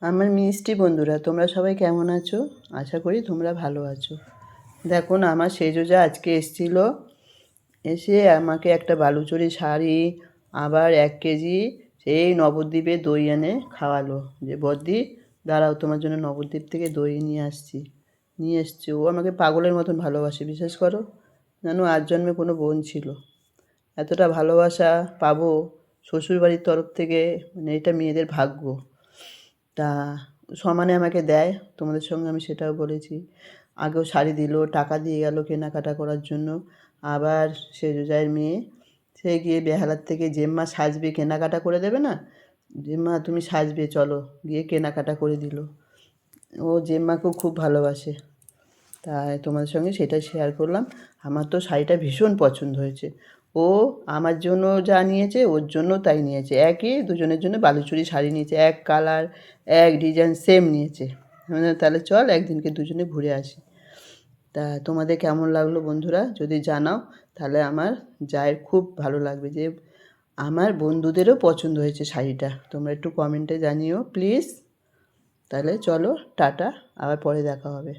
আমার মিষ্টি বন্ধুরা, তোমরা সবাই কেমন আছো? আশা করি তোমরা ভালো আছো। দেখুন, আমার সেজোজা আজকে এসেছিলো, এসে আমাকে একটা বালুচরী শাড়ি, আবার 1 কেজি সেই নবদ্বীপে দই এনে খাওয়ালো। যে বদ্দি, দাঁড়াও, তোমার জন্য নবদ্বীপ থেকে দই নিয়ে এসছে। ও আমাকে পাগলের মতন ভালোবাসে, বিশ্বাস করো। জানো, আজ জন্মে কোনো বোন ছিল, এতটা ভালোবাসা পাবো শ্বশুরবাড়ির তরফ থেকে, মানে এটা মেয়েদের ভাগ্য। তা সমানে আমাকে দেয়, তোমাদের সঙ্গে আমি সেটাও বলেছি। আগেও শাড়ি দিল, টাকা দিয়ে গেল কেনাকাটা করার জন্য। আবার সেজোজায়ের মেয়ে, সে গিয়ে বেহালার থেকে জেম্মা সাজবে, কেনাকাটা করে দেবে না, জেম্মা তুমি সাজবে চলো, গিয়ে কেনাকাটা করে দিল। ও জেম্মাকেও খুব ভালোবাসে, তাই তোমাদের সঙ্গে সেটাই শেয়ার করলাম। আমার তো শাড়িটা ভীষণ পছন্দ হয়েছে। ও আমার জন্য যা নিয়েছে ওর জন্য তাই নিয়েছে, একই দুজনের জন্য বালুচরী শাড়ি নিয়েছে, এক কালার, এক ডিজাইন সেম নিয়েছে। তাহলে চল একদিনকে দুজনে ঘুরে আসি। তা তোমাদের কেমন লাগলো বন্ধুরা যদি জানাও, তাহলে আমার জায়ের খুব ভালো লাগবে যে আমার বন্ধুদেরও পছন্দ হয়েছে শাড়িটা। তোমরা একটু কমেন্টে জানিও প্লিজ। তাহলে চলো, টাটা, আবার পরে দেখা হবে।